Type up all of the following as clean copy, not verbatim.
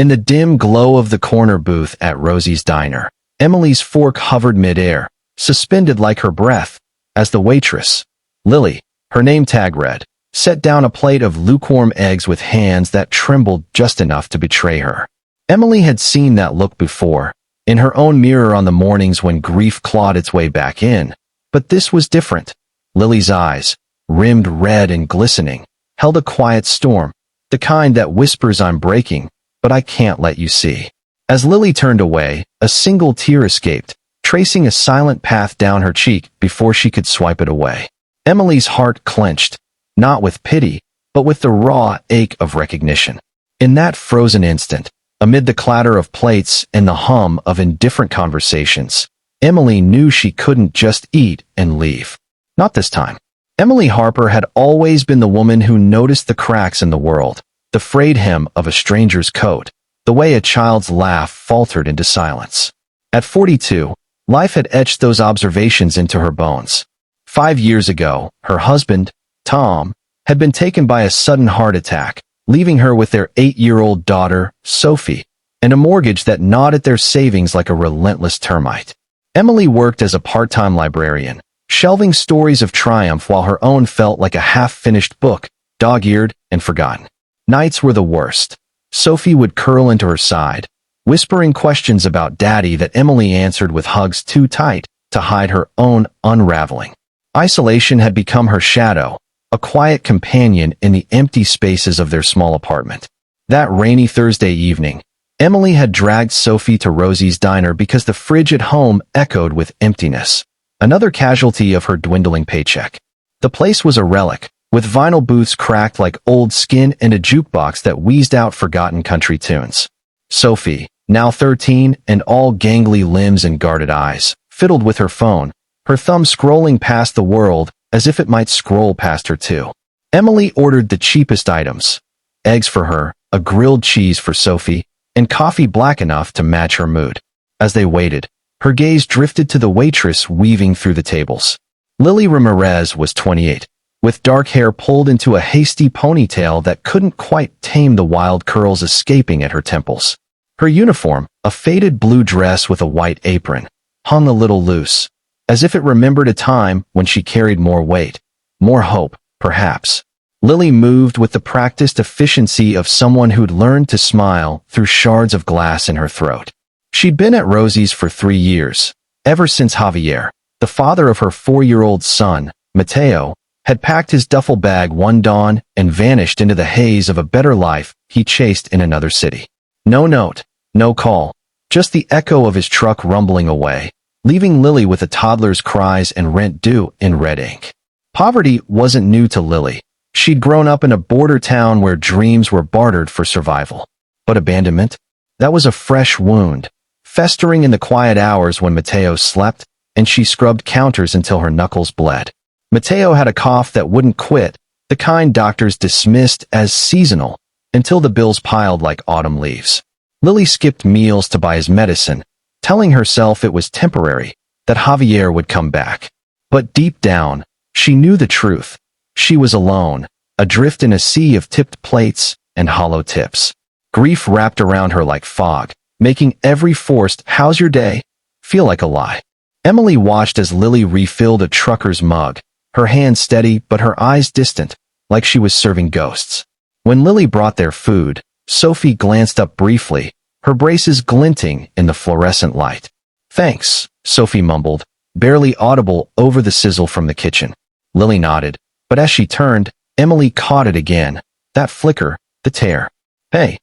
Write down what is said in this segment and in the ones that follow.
In the dim glow of the corner booth at Rosie's Diner, Emily's fork hovered midair, suspended like her breath, as the waitress, Lily, her name tag read, set down a plate of lukewarm eggs with hands that trembled just enough to betray her. Emily had seen that look before, in her own mirror on the mornings when grief clawed its way back in, but this was different. Lily's eyes, rimmed red and glistening, held a quiet storm, the kind that whispers I'm breaking, but I can't let you see. As Lily turned away, a single tear escaped, tracing a silent path down her cheek before she could swipe it away. Emily's heart clenched, not with pity, but with the raw ache of recognition. In that frozen instant, amid the clatter of plates and the hum of indifferent conversations, Emily knew she couldn't just eat and leave. Not this time. Emily Harper had always been the woman who noticed the cracks in the world, the frayed hem of a stranger's coat, the way a child's laugh faltered into silence. At 42, life had etched those observations into her bones. 5 years ago, her husband, Tom, had been taken by a sudden heart attack, leaving her with their 8-year-old daughter, Sophie, and a mortgage that gnawed at their savings like a relentless termite. Emily worked as a part-time librarian, shelving stories of triumph while her own felt like a half-finished book, dog-eared and forgotten. Nights were the worst. Sophie would curl into her side, whispering questions about Daddy that Emily answered with hugs too tight to hide her own unraveling. Isolation had become her shadow, a quiet companion in the empty spaces of their small apartment. That rainy Thursday evening, Emily had dragged Sophie to Rosie's Diner because the fridge at home echoed with emptiness, another casualty of her dwindling paycheck. The place was a relic, with vinyl booths cracked like old skin and a jukebox that wheezed out forgotten country tunes. Sophie, now 13 and all gangly limbs and guarded eyes, fiddled with her phone, her thumb scrolling past the world as if it might scroll past her too. Emily ordered the cheapest items, eggs for her, a grilled cheese for Sophie, and coffee black enough to match her mood. As they waited, her gaze drifted to the waitress weaving through the tables. Lily Ramirez was 28, with dark hair pulled into a hasty ponytail that couldn't quite tame the wild curls escaping at her temples. Her uniform, a faded blue dress with a white apron, hung a little loose, as if it remembered a time when she carried more weight, more hope, perhaps. Lily moved with the practiced efficiency of someone who'd learned to smile through shards of glass in her throat. She'd been at Rosie's for 3 years, ever since Javier, the father of her 4-year-old son, Mateo, had packed his duffel bag one dawn and vanished into the haze of a better life he chased in another city. No note, no call, just the echo of his truck rumbling away, leaving Lily with a toddler's cries and rent due in red ink. Poverty wasn't new to Lily. She'd grown up in a border town where dreams were bartered for survival. But abandonment? That was a fresh wound, festering in the quiet hours when Mateo slept, and she scrubbed counters until her knuckles bled. Mateo had a cough that wouldn't quit, the kind doctors dismissed as seasonal, until the bills piled like autumn leaves. Lily skipped meals to buy his medicine, telling herself it was temporary, that Javier would come back. But deep down, she knew the truth. She was alone, adrift in a sea of tipped plates and hollow tips. Grief wrapped around her like fog, making every forced "how's your day?" feel like a lie. Emily watched as Lily refilled a trucker's mug, her hand steady but her eyes distant, like she was serving ghosts. When Lily brought their food, Sophie glanced up briefly, her braces glinting in the fluorescent light. "Thanks," Sophie mumbled, barely audible over the sizzle from the kitchen. Lily nodded, but as she turned, Emily caught it again, that flicker, the tear. "Hey,"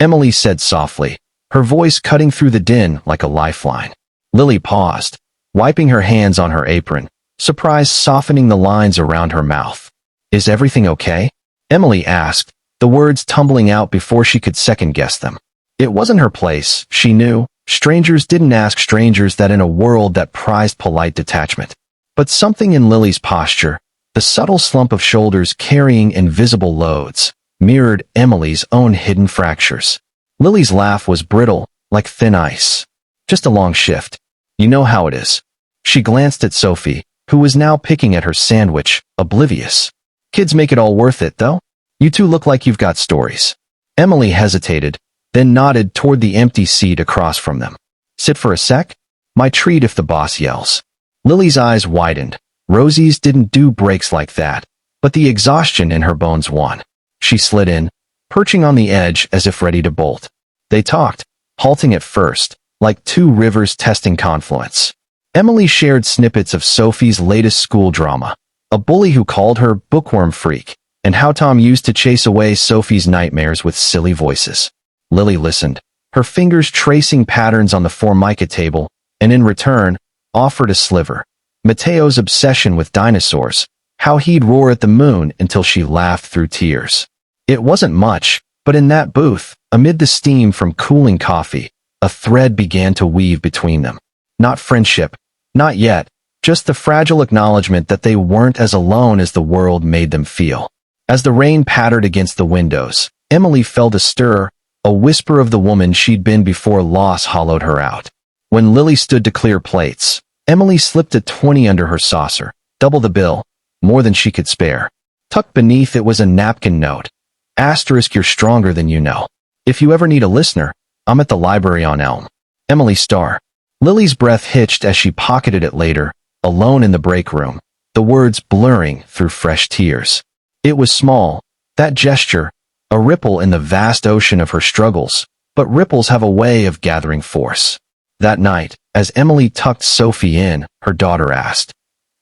Emily said softly, her voice cutting through the din like a lifeline. Lily paused, wiping her hands on her apron, surprise softening the lines around her mouth. "Is everything okay?" Emily asked, the words tumbling out before she could second-guess them. It wasn't her place, she knew. Strangers didn't ask strangers that in a world that prized polite detachment. But something in Lily's posture, the subtle slump of shoulders carrying invisible loads, mirrored Emily's own hidden fractures. Lily's laugh was brittle, like thin ice. "Just a long shift. You know how it is." She glanced at Sophie, who was now picking at her sandwich, oblivious. "Kids make it all worth it, though. You two look like you've got stories." Emily hesitated, then nodded toward the empty seat across from them. "Sit for a sec? My treat if the boss yells." Lily's eyes widened. Rosie's didn't do breaks like that, but the exhaustion in her bones won. She slid in, perching on the edge as if ready to bolt. They talked, halting at first, like two rivers testing confluence. Emily shared snippets of Sophie's latest school drama, a bully who called her bookworm freak, and how Tom used to chase away Sophie's nightmares with silly voices. Lily listened, her fingers tracing patterns on the formica table, and in return, offered a sliver. Mateo's obsession with dinosaurs, how he'd roar at the moon until she laughed through tears. It wasn't much, but in that booth, amid the steam from cooling coffee, a thread began to weave between them. Not friendship, not yet, just the fragile acknowledgement that they weren't as alone as the world made them feel. As the rain pattered against the windows, Emily felt a stir, a whisper of the woman she'd been before loss hollowed her out. When Lily stood to clear plates, Emily slipped a 20 under her saucer, double the bill, more than she could spare. Tucked beneath it was a napkin note. Asterisk, you're stronger than you know. If you ever need a listener, I'm at the library on Elm. Emily Starr. Lily's breath hitched as she pocketed it later, alone in the break room, the words blurring through fresh tears. It was small, that gesture, a ripple in the vast ocean of her struggles, but ripples have a way of gathering force. That night, as Emily tucked Sophie in, her daughter asked,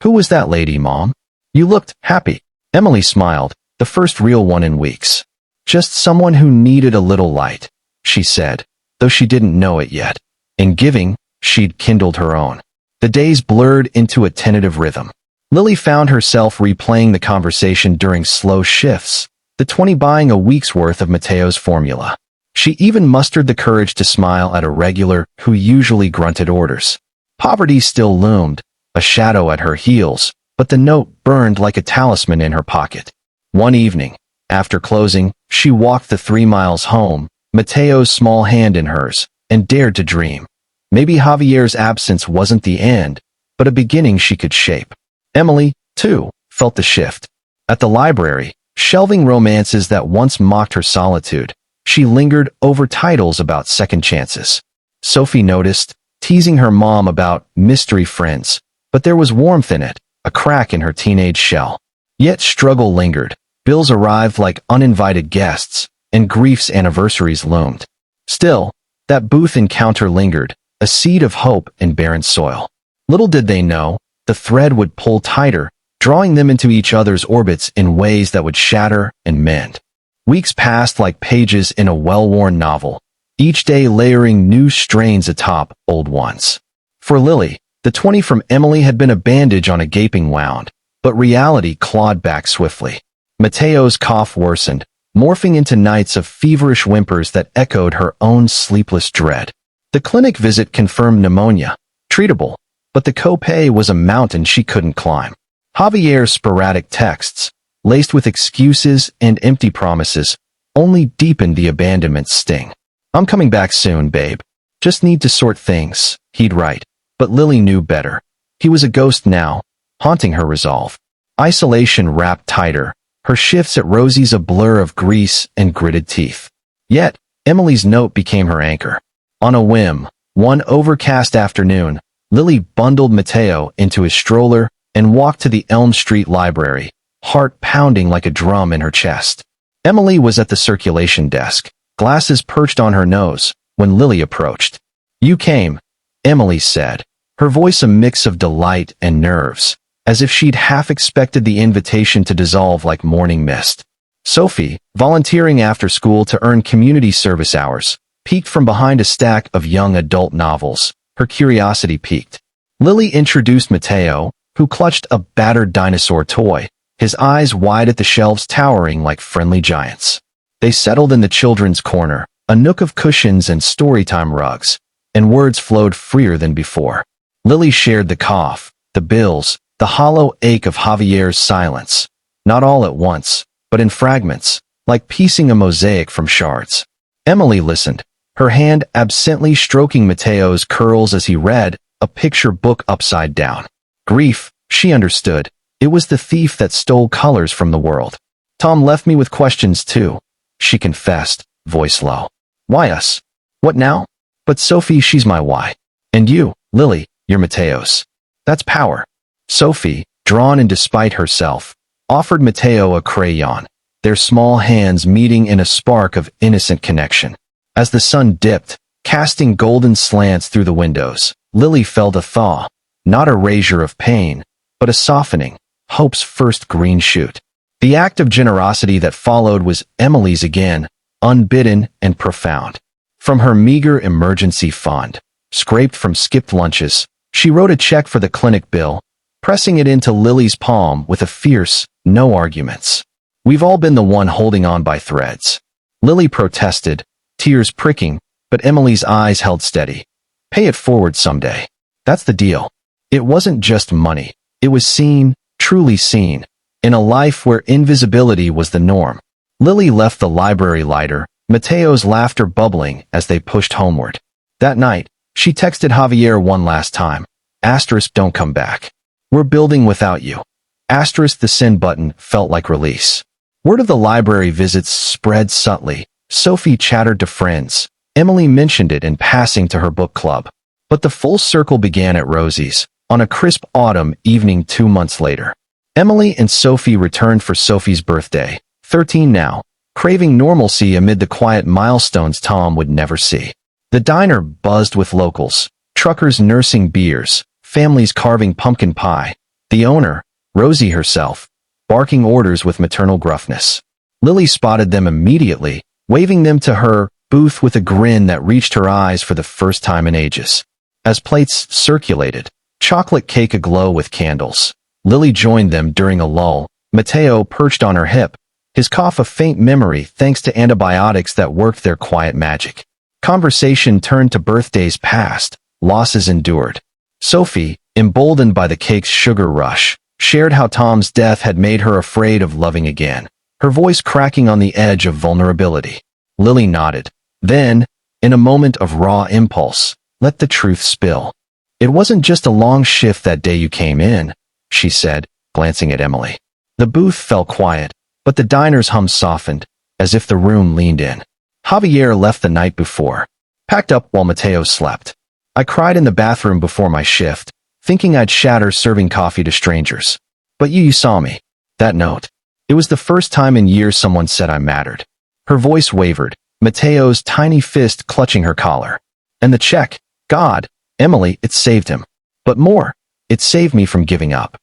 "Who was that lady, Mom? You looked happy." Emily smiled, the first real one in weeks. "Just someone who needed a little light," she said, though she didn't know it yet. In giving, she'd kindled her own. The days blurred into a tentative rhythm. Lily found herself replaying the conversation during slow shifts, the 20 buying a week's worth of Mateo's formula. She even mustered the courage to smile at a regular who usually grunted orders. Poverty still loomed, a shadow at her heels, but the note burned like a talisman in her pocket. One evening, after closing, she walked the 3 miles home, Mateo's small hand in hers, and dared to dream. Maybe Javier's absence wasn't the end, but a beginning she could shape. Emily, too, felt the shift. At the library, shelving romances that once mocked her solitude, she lingered over titles about second chances. Sophie noticed, teasing her mom about mystery friends, but there was warmth in it, a crack in her teenage shell. Yet struggle lingered, bills arrived like uninvited guests, and grief's anniversaries loomed. Still, that booth encounter lingered, a seed of hope in barren soil. Little did they know, the thread would pull tighter, drawing them into each other's orbits in ways that would shatter and mend. Weeks passed like pages in a well-worn novel, each day layering new strains atop old ones. For Lily, the 20 from Emily had been a bandage on a gaping wound, but reality clawed back swiftly. Mateo's cough worsened, morphing into nights of feverish whimpers that echoed her own sleepless dread. The clinic visit confirmed pneumonia, treatable, but the copay was a mountain she couldn't climb. Javier's sporadic texts, laced with excuses and empty promises, only deepened the abandonment's sting. "I'm coming back soon, babe. Just need to sort things," he'd write. But Lily knew better. He was a ghost now, haunting her resolve. Isolation wrapped tighter, her shifts at Rosie's a blur of grease and gritted teeth. Yet, Emily's note became her anchor. On a whim, one overcast afternoon, Lily bundled Mateo into his stroller and walked to the Elm Street Library, heart pounding like a drum in her chest. Emily was at the circulation desk, glasses perched on her nose, when Lily approached. "You came," Emily said, her voice a mix of delight and nerves, as if she'd half expected the invitation to dissolve like morning mist. Sophie, volunteering after school to earn community service hours, peeked from behind a stack of young adult novels, her curiosity piqued. Lily introduced Mateo, who clutched a battered dinosaur toy, his eyes wide at the shelves towering like friendly giants. They settled in the children's corner, a nook of cushions and storytime rugs, and words flowed freer than before. Lily shared the cough, the bills, the hollow ache of Javier's silence, not all at once, but in fragments, like piecing a mosaic from shards. Emily listened, her hand absently stroking Mateo's curls as he read, a picture book upside down. Grief, she understood, it was the thief that stole colors from the world. "Tom left me with questions too," she confessed, voice low. Why us? What now? But Sophie, she's my why. And you, Lily, you're Mateo's. That's power. Sophie, drawn in despite herself, offered Mateo a crayon, their small hands meeting in a spark of innocent connection. As the sun dipped, casting golden slants through the windows, Lily felt a thaw, not a erasure of pain, but a softening, hope's first green shoot. The act of generosity that followed was Emily's again, unbidden and profound. From her meager emergency fund, scraped from skipped lunches, she wrote a check for the clinic bill, pressing it into Lily's palm with a fierce, no arguments. We've all been the one holding on by threads. Lily protested, tears pricking, but Emily's eyes held steady. Pay it forward someday. That's the deal. It wasn't just money. It was seen, truly seen, in a life where invisibility was the norm. Lily left the library lighter, Mateo's laughter bubbling as they pushed homeward. That night, she texted Javier one last time. Asterisk, don't come back. We're building without you. Asterisk, the send button felt like release. Word of the library visits spread subtly. Sophie chattered to friends. Emily mentioned it in passing to her book club. But the full circle began at Rosie's, on a crisp autumn evening 2 months later. Emily and Sophie returned for Sophie's birthday, 13 now, craving normalcy amid the quiet milestones Tom would never see. The diner buzzed with locals, truckers nursing beers, families carving pumpkin pie. The owner, Rosie herself, barking orders with maternal gruffness. Lily spotted them immediately, waving them to her booth with a grin that reached her eyes for the first time in ages. As plates circulated, chocolate cake aglow with candles, Lily joined them during a lull, Mateo perched on her hip, his cough a faint memory thanks to antibiotics that worked their quiet magic. Conversation turned to birthdays past, losses endured. Sophie, emboldened by the cake's sugar rush, shared how Tom's death had made her afraid of loving again, her voice cracking on the edge of vulnerability. Lily nodded. Then, in a moment of raw impulse, let the truth spill. It wasn't just a long shift that day you came in, she said, glancing at Emily. The booth fell quiet, but the diner's hum softened, as if the room leaned in. Javier left the night before, packed up while Mateo slept. I cried in the bathroom before my shift, thinking I'd shatter serving coffee to strangers. But you saw me. That note. It was the first time in years someone said I mattered. Her voice wavered, Mateo's tiny fist clutching her collar. And the check. God, Emily, it saved him. But more, it saved me from giving up.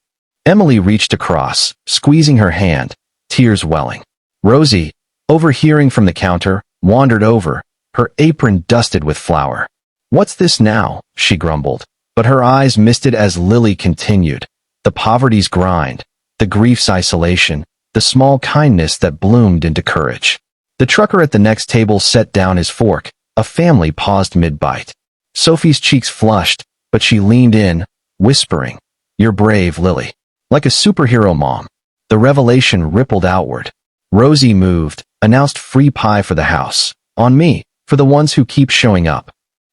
Emily reached across, squeezing her hand, tears welling. Rosie, overhearing from the counter, wandered over, her apron dusted with flour. What's this now? She grumbled, but her eyes misted as Lily continued. The poverty's grind, the grief's isolation, the small kindness that bloomed into courage. The trucker at the next table set down his fork. A family paused mid-bite. Sophie's cheeks flushed, but she leaned in, whispering, "You're brave, Lily." Like a superhero mom. The revelation rippled outward. Rosie moved, announced free pie for the house. On me, for the ones who keep showing up.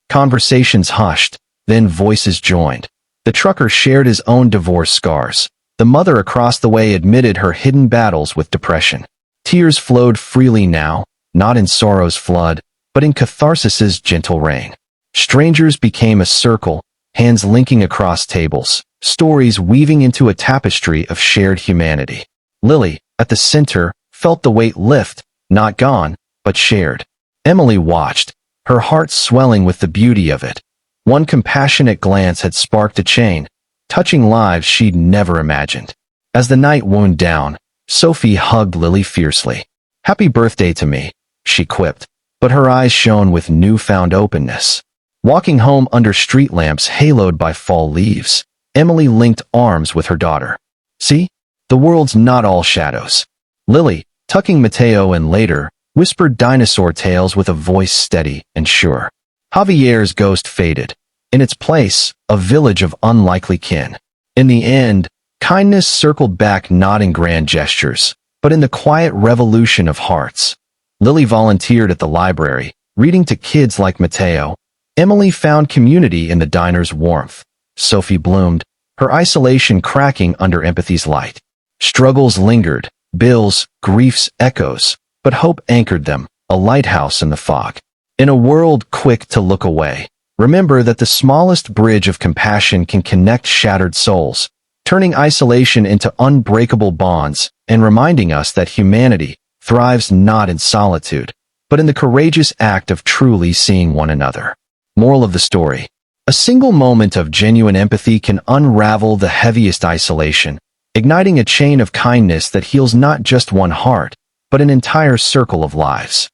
Conversations hushed, then voices joined. The trucker shared his own divorce scars. The mother across the way admitted her hidden battles with depression. Tears flowed freely now, not in sorrow's flood, but in catharsis's gentle rain. Strangers became a circle, hands linking across tables, stories weaving into a tapestry of shared humanity. Lily, at the center, felt the weight lift, not gone, but shared. Emily watched, her heart swelling with the beauty of it. One compassionate glance had sparked a chain, touching lives she'd never imagined. As the night wound down, Sophie hugged Lily fiercely. "Happy birthday to me," she quipped, but her eyes shone with newfound openness. Walking home under street lamps haloed by fall leaves, Emily linked arms with her daughter. "See? The world's not all shadows." Lily, tucking Mateo in later, whispered dinosaur tales with a voice steady and sure. Javier's ghost faded. In its place, a village of unlikely kin. In the end, kindness circled back not in grand gestures, but in the quiet revolution of hearts. Lily volunteered at the library, reading to kids like Mateo. Emily found community in the diner's warmth. Sophie bloomed, her isolation cracking under empathy's light. Struggles lingered, bills, griefs, echoes, but hope anchored them, a lighthouse in the fog. In a world quick to look away, remember that the smallest bridge of compassion can connect shattered souls, turning isolation into unbreakable bonds and reminding us that humanity thrives not in solitude, but in the courageous act of truly seeing one another. Moral of the story: a single moment of genuine empathy can unravel the heaviest isolation, igniting a chain of kindness that heals not just one heart, but an entire circle of lives.